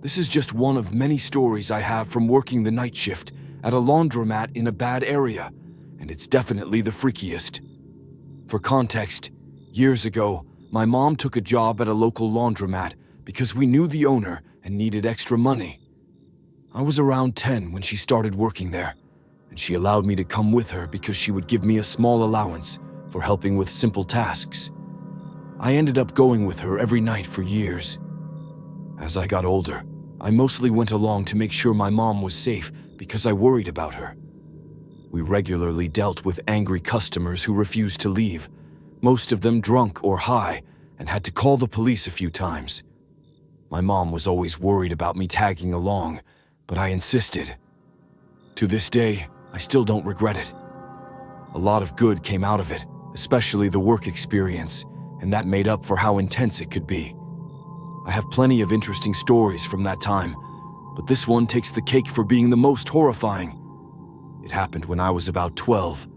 This is just one of many stories I have from working the night shift at a laundromat in a bad area, and it's definitely the freakiest. For context, years ago, my mom took a job at a local laundromat because we knew the owner and needed extra money. I was around 10 when she started working there, and she allowed me to come with her because she would give me a small allowance for helping with simple tasks. I ended up going with her every night for years. As I got older, I mostly went along to make sure my mom was safe because I worried about her. We regularly dealt with angry customers who refused to leave, most of them drunk or high, and had to call the police a few times. My mom was always worried about me tagging along, but I insisted. To this day, I still don't regret it. A lot of good came out of it, especially the work experience, and that made up for how intense it could be. I have plenty of interesting stories from that time, but this one takes the cake for being the most horrifying. It happened when I was about 12.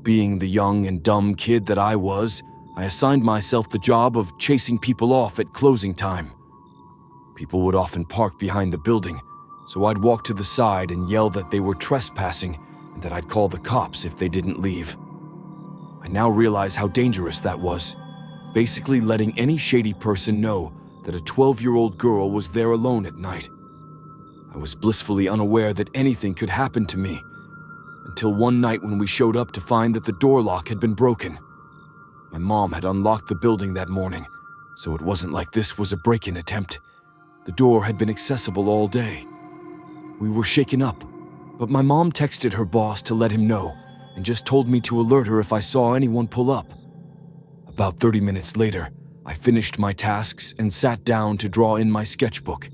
Being the young and dumb kid that I was, I assigned myself the job of chasing people off at closing time. People would often park behind the building, so I'd walk to the side and yell that they were trespassing and that I'd call the cops if they didn't leave. I now realize how dangerous that was, basically letting any shady person know that a 12-year-old girl was there alone at night. I was blissfully unaware that anything could happen to me, until one night when we showed up to find that the door lock had been broken. My mom had unlocked the building that morning, so it wasn't like this was a break-in attempt. The door had been accessible all day. We were shaken up, but my mom texted her boss to let him know and just told me to alert her if I saw anyone pull up. About 30 minutes later, I finished my tasks and sat down to draw in my sketchbook.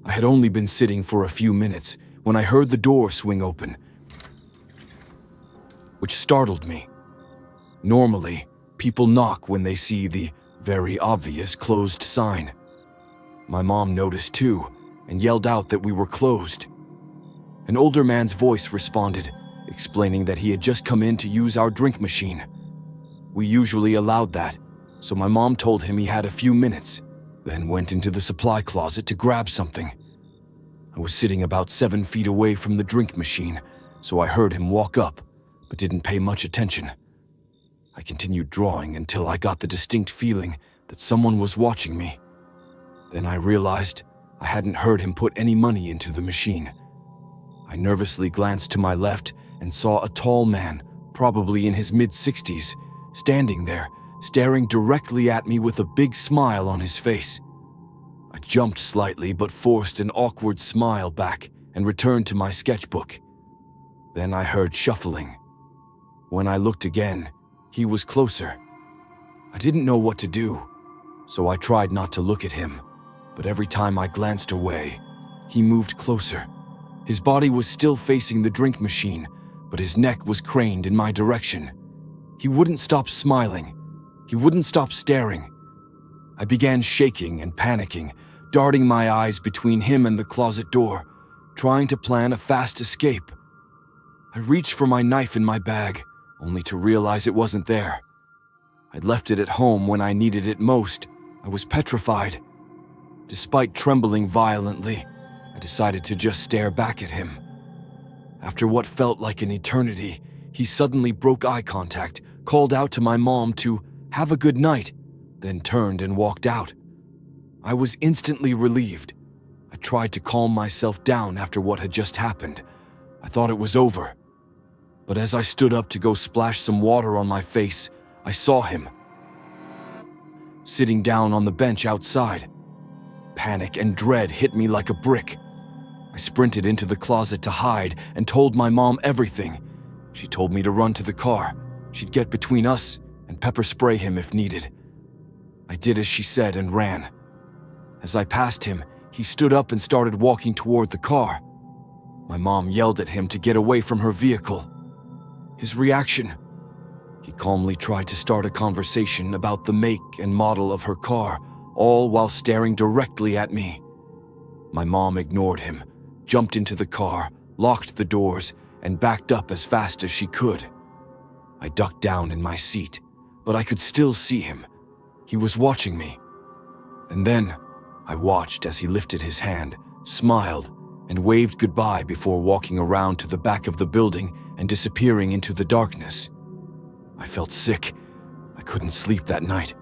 I had only been sitting for a few minutes when I heard the door swing open, which startled me. Normally, people knock when they see the very obvious closed sign. My mom noticed too and yelled out that we were closed. An older man's voice responded, explaining that he had just come in to use our drink machine. We usually allowed that, so my mom told him he had a few minutes, then went into the supply closet to grab something. I was sitting about 7 feet away from the drink machine, so I heard him walk up, but didn't pay much attention. I continued drawing until I got the distinct feeling that someone was watching me. Then I realized I hadn't heard him put any money into the machine. I nervously glanced to my left and saw a tall man, probably in his mid-60s, standing there, staring directly at me with a big smile on his face. I jumped slightly but forced an awkward smile back and returned to my sketchbook. Then I heard shuffling. When I looked again, he was closer. I didn't know what to do, so I tried not to look at him, but every time I glanced away, he moved closer. His body was still facing the drink machine, but his neck was craned in my direction. He wouldn't stop smiling. He wouldn't stop staring. I began shaking and panicking, darting my eyes between him and the closet door, trying to plan a fast escape. I reached for my knife in my bag, only to realize it wasn't there. I'd left it at home when I needed it most. I was petrified. Despite trembling violently, I decided to just stare back at him. After what felt like an eternity, he suddenly broke eye contact, called out to my mom to have a good night, then turned and walked out. I was instantly relieved. I tried to calm myself down after what had just happened. I thought it was over. But as I stood up to go splash some water on my face, I saw him sitting down on the bench outside. Panic and dread hit me like a brick. I sprinted into the closet to hide and told my mom everything. She told me to run to the car. She'd get between us and pepper spray him if needed. I did as she said and ran. As I passed him, he stood up and started walking toward the car. My mom yelled at him to get away from her vehicle. His reaction? He calmly tried to start a conversation about the make and model of her car, all while staring directly at me. My mom ignored him, jumped into the car, locked the doors, and backed up as fast as she could. I ducked down in my seat, but I could still see him. He was watching me. And then, I watched as he lifted his hand, smiled, and waved goodbye before walking around to the back of the building and disappearing into the darkness. I felt sick. I couldn't sleep that night.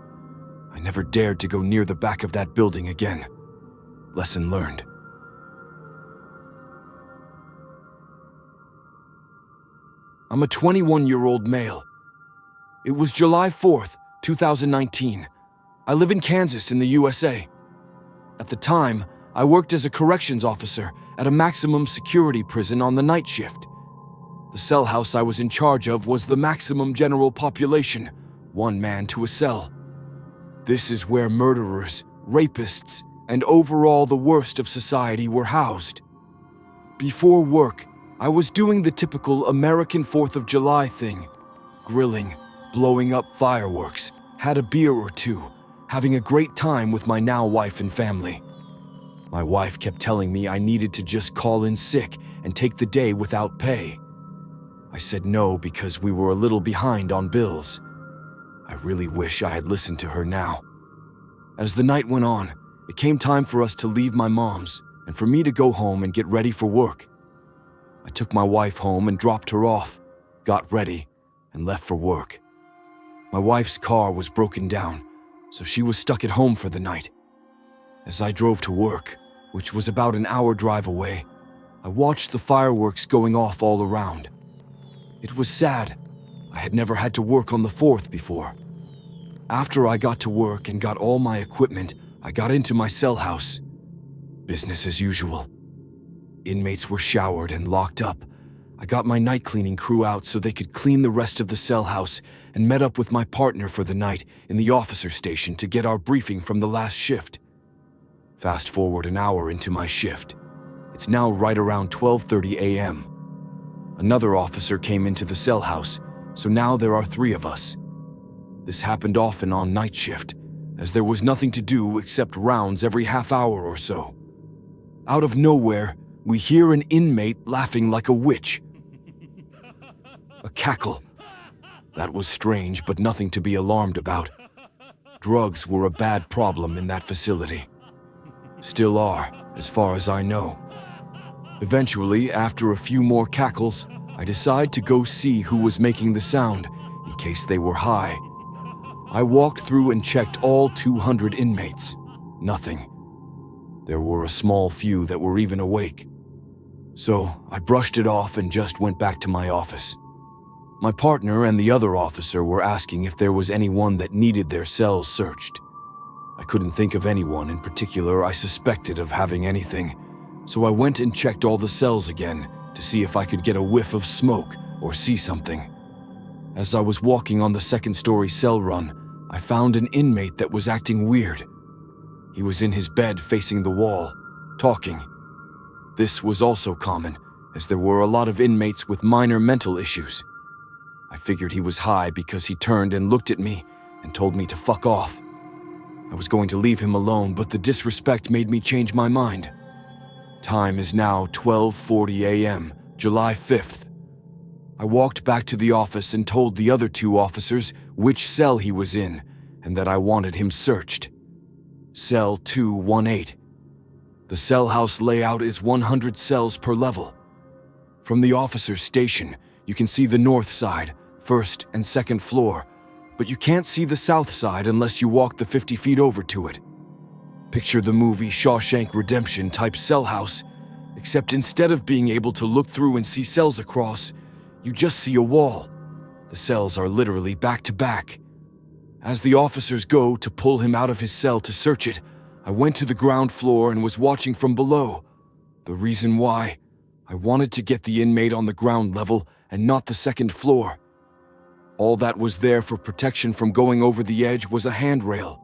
I never dared to go near the back of that building again. Lesson learned. I'm a 21-year-old male. It was July 4th, 2019. I live in Kansas in the USA. At the time, I worked as a corrections officer at a maximum security prison on the night shift. The cell house I was in charge of was the maximum general population, one man to a cell. This is where murderers, rapists, and overall the worst of society were housed. Before work, I was doing the typical American 4th of July thing, grilling, blowing up fireworks, had a beer or two, having a great time with my now wife and family. My wife kept telling me I needed to just call in sick and take the day without pay. I said no because we were a little behind on bills. I really wish I had listened to her now. As the night went on, it came time for us to leave my mom's and for me to go home and get ready for work. I took my wife home and dropped her off, got ready, and left for work. My wife's car was broken down, so she was stuck at home for the night. As I drove to work, which was about an hour drive away, I watched the fireworks going off all around. It was sad. I had never had to work on the 4th before. After I got to work and got all my equipment, I got into my cell house. Business as usual. Inmates were showered and locked up. I got my night cleaning crew out so they could clean the rest of the cell house and met up with my partner for the night in the officer station to get our briefing from the last shift. Fast forward an hour into my shift. It's now right around 12:30 a.m. Another officer came into the cell house, so now there are 3 of us. This happened often on night shift, as there was nothing to do except rounds every half hour or so. Out of nowhere, we hear an inmate laughing like a witch. A cackle. That was strange, but nothing to be alarmed about. Drugs were a bad problem in that facility. Still are, as far as I know. Eventually, after a few more cackles, I decide to go see who was making the sound, in case they were high. I walked through and checked all 200 inmates. Nothing. There were a small few that were even awake. So I brushed it off and just went back to my office. My partner and the other officer were asking if there was anyone that needed their cells searched. I couldn't think of anyone in particular I suspected of having anything, so I went and checked all the cells again to see if I could get a whiff of smoke or see something. As I was walking on the second-story cell run, I found an inmate that was acting weird. He was in his bed facing the wall, talking. This was also common, as there were a lot of inmates with minor mental issues. I figured he was high because he turned and looked at me and told me to fuck off. I was going to leave him alone, but the disrespect made me change my mind. Time is now 12:40 a.m., July 5th. I walked back to the office and told the other 2 officers which cell he was in and that I wanted him searched. Cell 218. The cell house layout is 100 cells per level. From the officer's station, you can see the north side, first and second floor, but you can't see the south side unless you walk the 50 feet over to it. Picture the movie Shawshank Redemption type cell house, except instead of being able to look through and see cells across, you just see a wall. The cells are literally back to back. As the officers go to pull him out of his cell to search it, I went to the ground floor and was watching from below. The reason why? I wanted to get the inmate on the ground level and not the second floor. All that was there for protection from going over the edge was a handrail.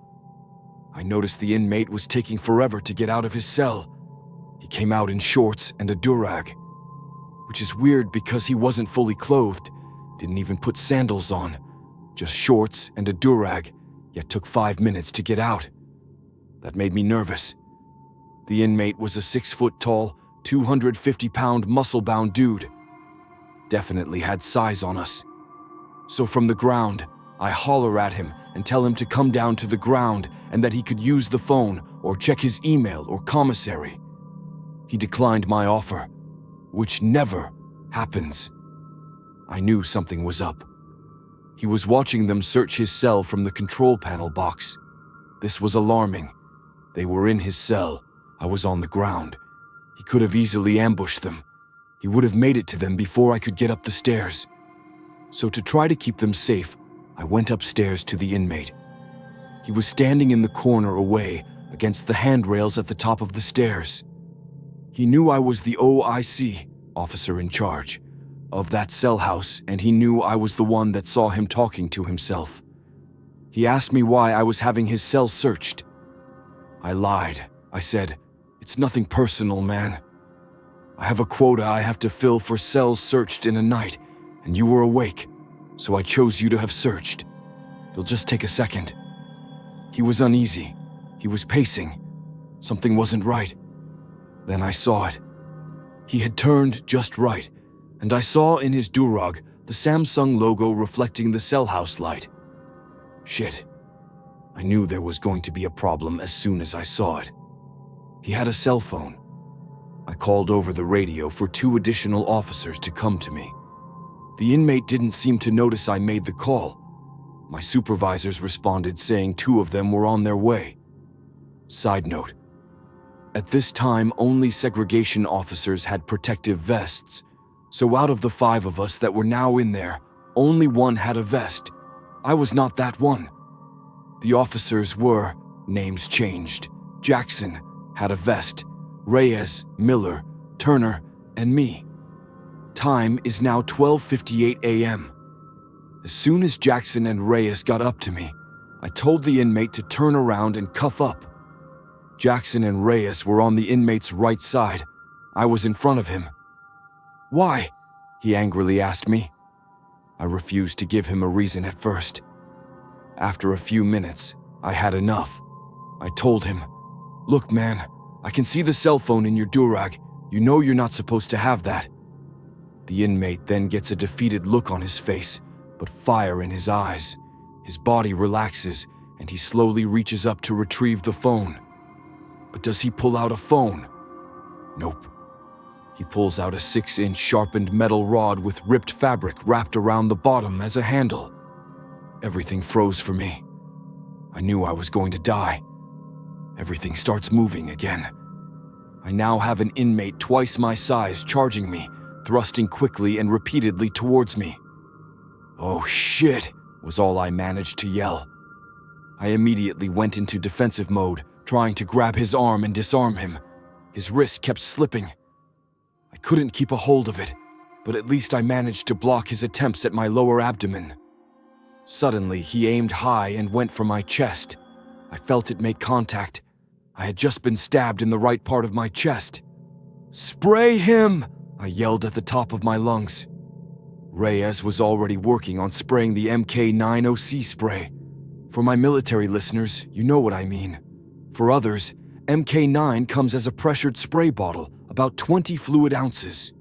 I noticed the inmate was taking forever to get out of his cell. He came out in shorts and a durag, which is weird because he wasn't fully clothed, didn't even put sandals on, just shorts and a durag, yet took 5 minutes to get out. That made me nervous. The inmate was a 6-foot-tall, 250-pound muscle-bound dude. Definitely had size on us. So from the ground, I holler at him and tell him to come down to the ground and that he could use the phone or check his email or commissary. He declined my offer, which never happens. I knew something was up. He was watching them search his cell from the control panel box. This was alarming. They were in his cell. I was on the ground. He could have easily ambushed them. He would have made it to them before I could get up the stairs. So to try to keep them safe, I went upstairs to the inmate. He was standing in the corner away against the handrails at the top of the stairs. He knew I was the OIC, officer in charge, of that cell house, and he knew I was the one that saw him talking to himself. He asked me why I was having his cell searched. I lied. I said, "It's nothing personal, man. I have a quota I have to fill for cells searched in a night, and you were awake, so I chose you to have searched. It'll just take a second." He was uneasy. He was pacing. Something wasn't right. Then I saw it. He had turned just right, and I saw in his durag the Samsung logo reflecting the cell house light. Shit. I knew there was going to be a problem as soon as I saw it. He had a cell phone. I called over the radio for 2 additional officers to come to me. The inmate didn't seem to notice I made the call. My supervisors responded saying 2 of them were on their way. Side note. At this time, only segregation officers had protective vests, so out of the 5 of us that were now in there, only 1 had a vest. I was not that one. The officers were, names changed. Jackson had a vest, Reyes, Miller, Turner, and me. Time is now 12:58 a.m. As soon as Jackson and Reyes got up to me, I told the inmate to turn around and cuff up. Jackson and Reyes were on the inmate's right side. I was in front of him. "Why?" he angrily asked me. I refused to give him a reason at first. After a few minutes, I had enough. I told him, "Look, man, I can see the cell phone in your durag. You know you're not supposed to have that." The inmate then gets a defeated look on his face, but fire in his eyes. His body relaxes, and he slowly reaches up to retrieve the phone. But does he pull out a phone? Nope. He pulls out a 6-inch sharpened metal rod with ripped fabric wrapped around the bottom as a handle. Everything froze for me. I knew I was going to die. Everything starts moving again. I now have an inmate twice my size charging me, thrusting quickly and repeatedly towards me. "Oh shit," was all I managed to yell. I immediately went into defensive mode, trying to grab his arm and disarm him. His wrist kept slipping. I couldn't keep a hold of it, but at least I managed to block his attempts at my lower abdomen. Suddenly, he aimed high and went for my chest. I felt it make contact. I had just been stabbed in the right part of my chest. "Spray him!" I yelled at the top of my lungs. Reyes was already working on spraying the MK9OC spray. For my military listeners, you know what I mean. For others, MK9 comes as a pressured spray bottle, about 20 fluid ounces.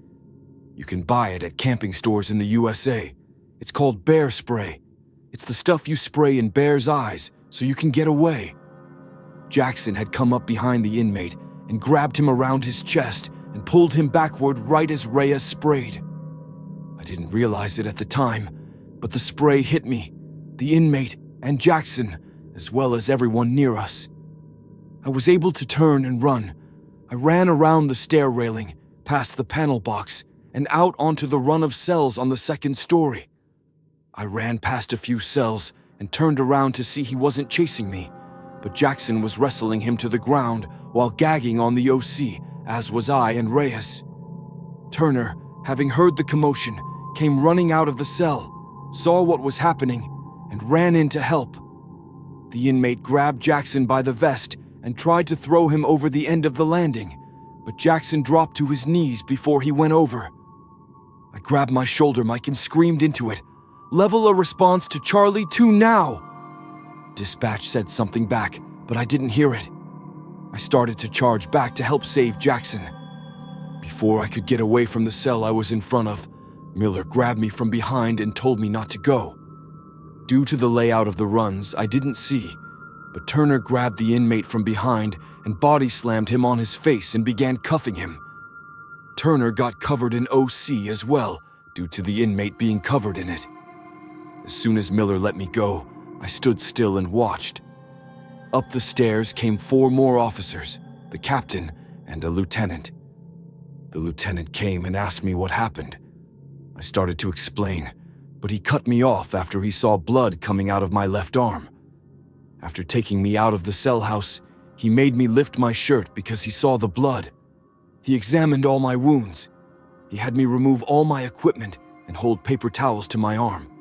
You can buy it at camping stores in the USA. It's called bear spray. It's the stuff you spray in bears' eyes so you can get away. Jackson had come up behind the inmate and grabbed him around his chest and pulled him backward right as Reyes sprayed. I didn't realize it at the time, but the spray hit me, the inmate, and Jackson, as well as everyone near us. I was able to turn and run. I ran around the stair railing, past the panel box, and out onto the run of cells on the 2nd story. I ran past a few cells and turned around to see he wasn't chasing me, but Jackson was wrestling him to the ground while gagging on the OC, as was I and Reyes. Turner, having heard the commotion, came running out of the cell, saw what was happening, and ran in to help. The inmate grabbed Jackson by the vest and tried to throw him over the end of the landing, but Jackson dropped to his knees before he went over. I grabbed my shoulder mic and screamed into it, "Level a response to Charlie 2 now!" Dispatch said something back, but I didn't hear it. I started to charge back to help save Jackson. Before I could get away from the cell I was in front of, Miller grabbed me from behind and told me not to go. Due to the layout of the runs, I didn't see, but Turner grabbed the inmate from behind and body slammed him on his face and began cuffing him. Turner got covered in OC as well, due to the inmate being covered in it. As soon as Miller let me go, I stood still and watched. Up the stairs came 4 more officers, the captain and a lieutenant. The lieutenant came and asked me what happened. I started to explain, but he cut me off after he saw blood coming out of my left arm. After taking me out of the cell house, he made me lift my shirt because he saw the blood. He examined all my wounds. He had me remove all my equipment and hold paper towels to my arm.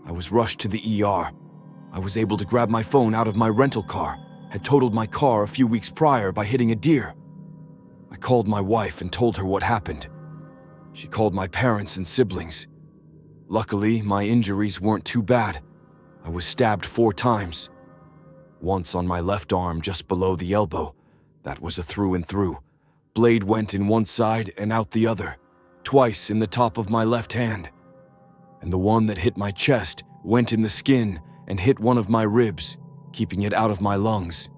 I was rushed to the ER. I was able to grab my phone out of my rental car, had totaled my car a few weeks prior by hitting a deer. I called my wife and told her what happened. She called my parents and siblings. Luckily, my injuries weren't too bad. I was stabbed 4 times. Once on my left arm just below the elbow. That was a through and through. Blade went in one side and out the other. Twice in the top of my left hand. And the one that hit my chest went in the skin and hit one of my ribs, keeping it out of my lungs.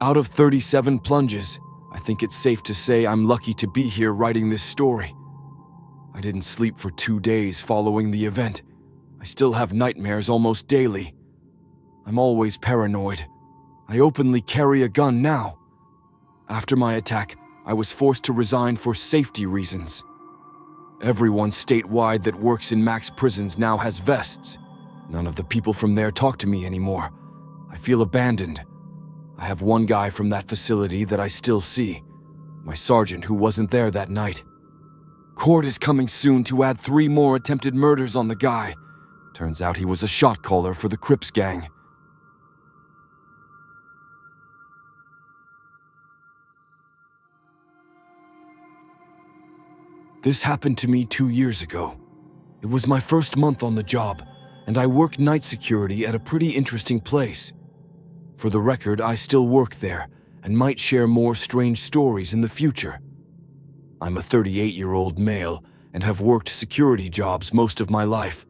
Out of 37 plunges, I think it's safe to say I'm lucky to be here writing this story. I didn't sleep for 2 days following the event. I still have nightmares almost daily. I'm always paranoid. I openly carry a gun now. After my attack, I was forced to resign for safety reasons. Everyone statewide that works in max prisons now has vests. None of the people from there talk to me anymore. I feel abandoned. I have one guy from that facility that I still see, my sergeant who wasn't there that night. Court is coming soon to add 3 more attempted murders on the guy. Turns out he was a shot caller for the Crips gang. This happened to me 2 years ago. It was my first month on the job, and I worked night security at a pretty interesting place. For the record, I still work there, and might share more strange stories in the future. I'm a 38-year-old male, and have worked security jobs most of my life,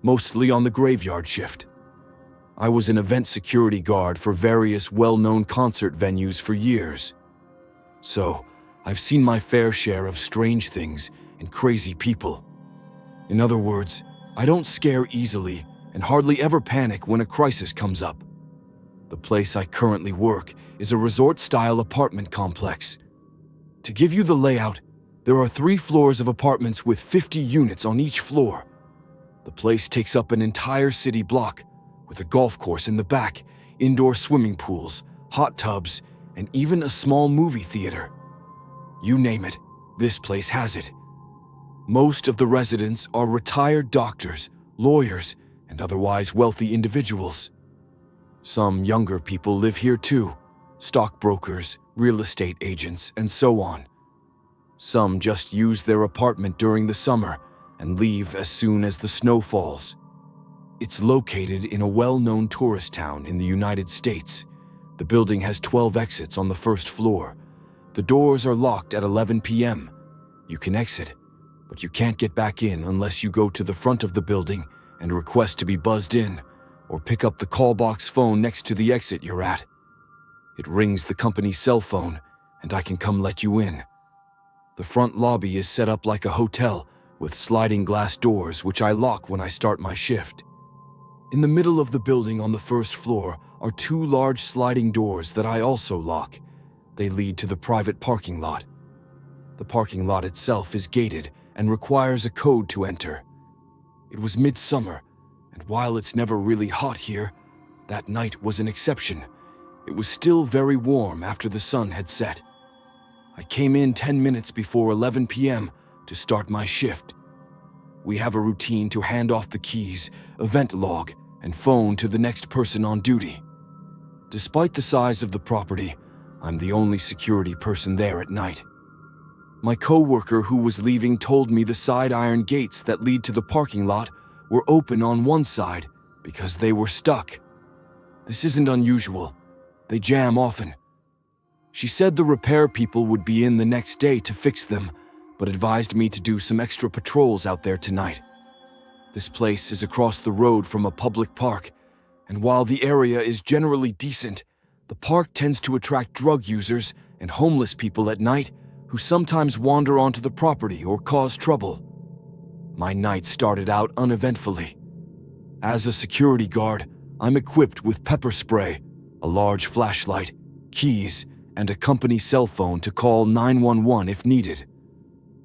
mostly on the graveyard shift. I was an event security guard for various well-known concert venues for years. So, I've seen my fair share of strange things and crazy people. In other words, I don't scare easily and hardly ever panic when a crisis comes up. The place I currently work is a resort-style apartment complex. To give you the layout, there are 3 floors of apartments with 50 units on each floor. The place takes up an entire city block, with a golf course in the back, indoor swimming pools, hot tubs, and even a small movie theater. You name it, this place has it. Most of the residents are retired doctors, lawyers, and otherwise wealthy individuals. Some younger people live here too, stockbrokers, real estate agents, and so on. Some just use their apartment during the summer and leave as soon as the snow falls. It's located in a well-known tourist town in the United States. The building has 12 exits on the first floor. The doors are locked at 11 p.m. You can exit, but you can't get back in unless you go to the front of the building and request to be buzzed in, or pick up the call box phone next to the exit you're at. It rings the company's cell phone, and I can come let you in. The front lobby is set up like a hotel, with sliding glass doors which I lock when I start my shift. In the middle of the building on the first floor are 2 large sliding doors that I also lock. They lead to the private parking lot. The parking lot itself is gated and requires a code to enter. It was midsummer, and while it's never really hot here, that night was an exception. It was still very warm after the sun had set. I came in 10 minutes before 11 p.m. to start my shift. We have a routine to hand off the keys, event log, and phone to the next person on duty. Despite the size of the property, I'm the only security person there at night. My co-worker who was leaving told me the side iron gates that lead to the parking lot were open on one side because they were stuck. This isn't unusual. They jam often. She said the repair people would be in the next day to fix them, but advised me to do some extra patrols out there tonight. This place is across the road from a public park, and while the area is generally decent, the park tends to attract drug users and homeless people at night who sometimes wander onto the property or cause trouble. My night started out uneventfully. As a security guard, I'm equipped with pepper spray, a large flashlight, keys, and a company cell phone to call 911 if needed.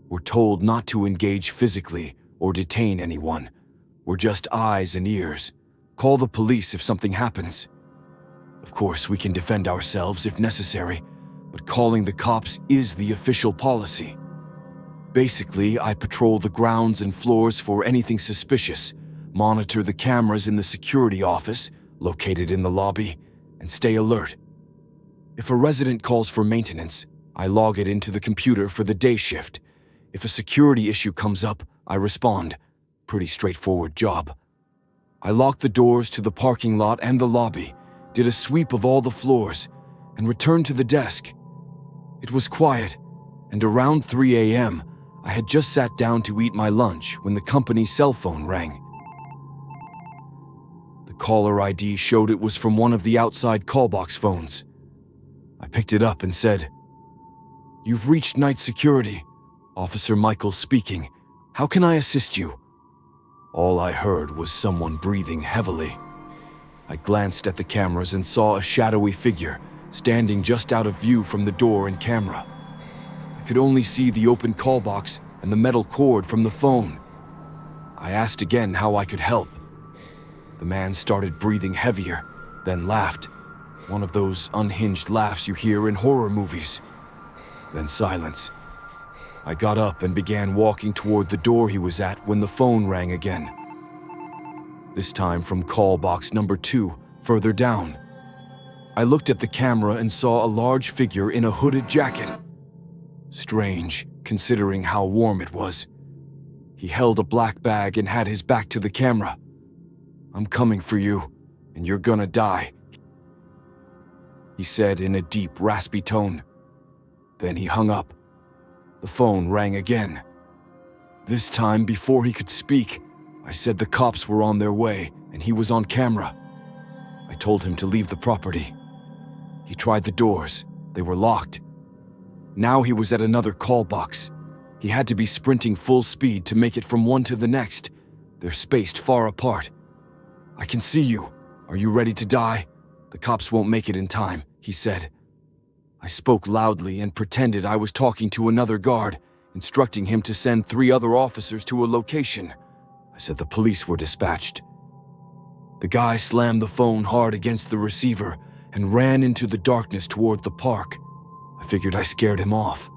We're told not to engage physically or detain anyone. We're just eyes and ears. Call the police if something happens. Of course, we can defend ourselves if necessary, but calling the cops is the official policy. Basically, I patrol the grounds and floors for anything suspicious, monitor the cameras in the security office, located in the lobby, and stay alert. If a resident calls for maintenance, I log it into the computer for the day shift. If a security issue comes up, I respond. Pretty straightforward job. I locked the doors to the parking lot and the lobby, did a sweep of all the floors, and returned to the desk. It was quiet, and around 3 a.m., I had just sat down to eat my lunch when the company's cell phone rang. The caller ID showed it was from one of the outside callbox phones. I picked it up and said, "You've reached night security. Officer Michael speaking. How can I assist you?" All I heard was someone breathing heavily. I glanced at the cameras and saw a shadowy figure standing just out of view from the door and camera. I could only see the open call box and the metal cord from the phone. I asked again how I could help. The man started breathing heavier, then laughed, one of those unhinged laughs you hear in horror movies. Then silence. I got up and began walking toward the door he was at when the phone rang again. This time from call box number 2, further down. I looked at the camera and saw a large figure in a hooded jacket. Strange, considering how warm it was. He held a black bag and had his back to the camera. "I'm coming for you, and you're gonna die," he said in a deep, raspy tone. Then he hung up. The phone rang again. This time, before he could speak, I said the cops were on their way and he was on camera. I told him to leave the property. He tried the doors. They were locked. Now he was at another call box. He had to be sprinting full speed to make it from one to the next. They're spaced far apart. "I can see you. Are you ready to die? The cops won't make it in time," he said. I spoke loudly and pretended I was talking to another guard, instructing him to send 3 other officers to a location. I said the police were dispatched. The guy slammed the phone hard against the receiver and ran into the darkness toward the park. I figured I scared him off.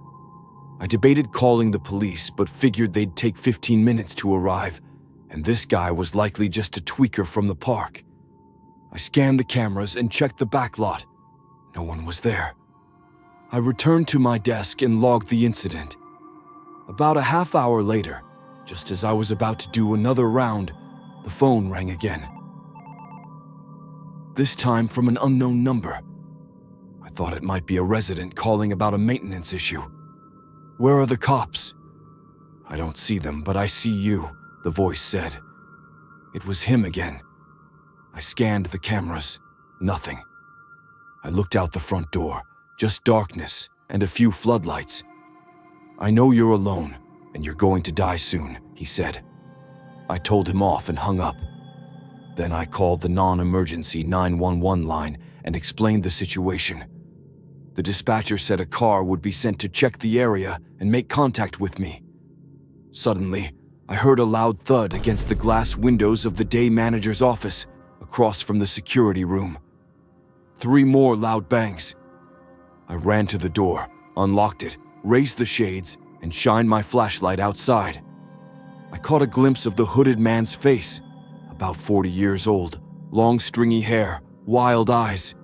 I debated calling the police, but figured they'd take 15 minutes to arrive, and this guy was likely just a tweaker from the park. I scanned the cameras and checked the back lot. No one was there. I returned to my desk and logged the incident. About a half hour later, just as I was about to do another round, the phone rang again. This time from an unknown number. I thought it might be a resident calling about a maintenance issue. "Where are the cops?" "I don't see them, but I see you," the voice said. It was him again. I scanned the cameras. Nothing. I looked out the front door. Just darkness and a few floodlights. "I know you're alone, and you're going to die soon," he said. I told him off and hung up. Then I called the non-emergency 911 line and explained the situation. The dispatcher said a car would be sent to check the area and make contact with me. Suddenly, I heard a loud thud against the glass windows of the day manager's office across from the security room. 3 more loud bangs. I ran to the door, unlocked it, raised the shades, and shined my flashlight outside. I caught a glimpse of the hooded man's face, about 40 years old, long stringy hair, wild eyes.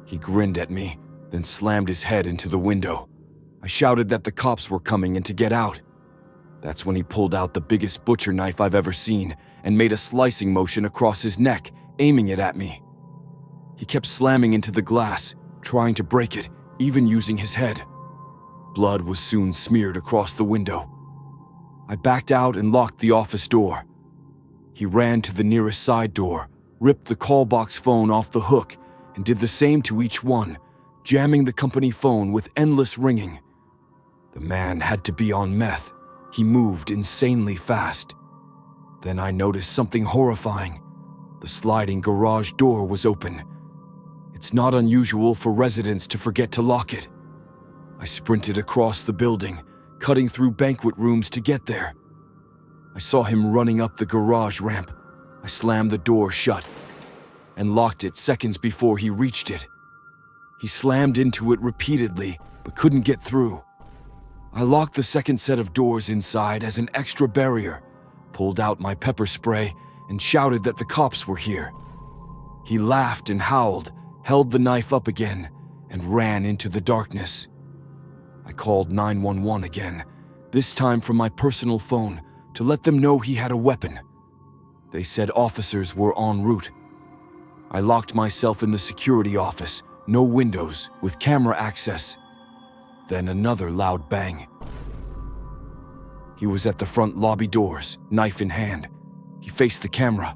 He grinned at me, then slammed his head into the window. I shouted that the cops were coming and to get out. That's when he pulled out the biggest butcher knife I've ever seen and made a slicing motion across his neck, aiming it at me. He kept slamming into the glass, trying to break it, even using his head. Blood was soon smeared across the window. I backed out and locked the office door. He ran to the nearest side door, ripped the call box phone off the hook, and did the same to each one, jamming the company phone with endless ringing. The man had to be on meth. He moved insanely fast. Then I noticed something horrifying. The sliding garage door was open. It's not unusual for residents to forget to lock it. I sprinted across the building, cutting through banquet rooms to get there. I saw him running up the garage ramp. I slammed the door shut and locked it seconds before he reached it. He slammed into it repeatedly, but couldn't get through. I locked the second set of doors inside as an extra barrier, pulled out my pepper spray, and shouted that the cops were here. He laughed and howled, held the knife up again, and ran into the darkness. I called 911 again, this time from my personal phone, to let them know he had a weapon. They said officers were en route. I locked myself in the security office, no windows, with camera access. Then another loud bang. He was at the front lobby doors, knife in hand. He faced the camera.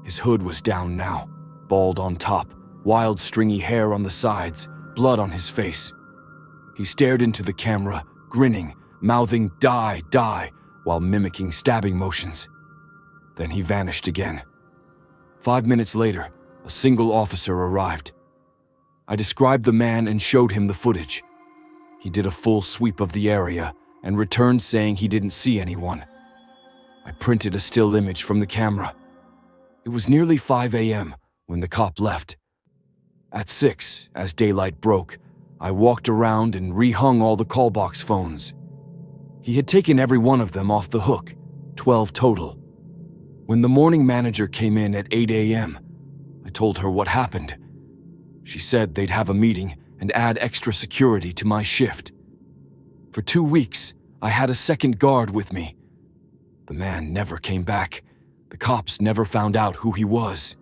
His hood was down now, bald on top, wild stringy hair on the sides, blood on his face. He stared into the camera, grinning, mouthing "die, die," while mimicking stabbing motions. Then he vanished again. 5 minutes later, a single officer arrived. I described the man and showed him the footage. He did a full sweep of the area and returned saying he didn't see anyone. I printed a still image from the camera. It was nearly 5 a.m. when the cop left. At 6, as daylight broke, I walked around and rehung all the callbox phones. He had taken every one of them off the hook, 12 total. When the morning manager came in at 8 a.m., I told her what happened. She said they'd have a meeting and add extra security to my shift. For 2 weeks, I had a second guard with me. The man never came back. The cops never found out who he was.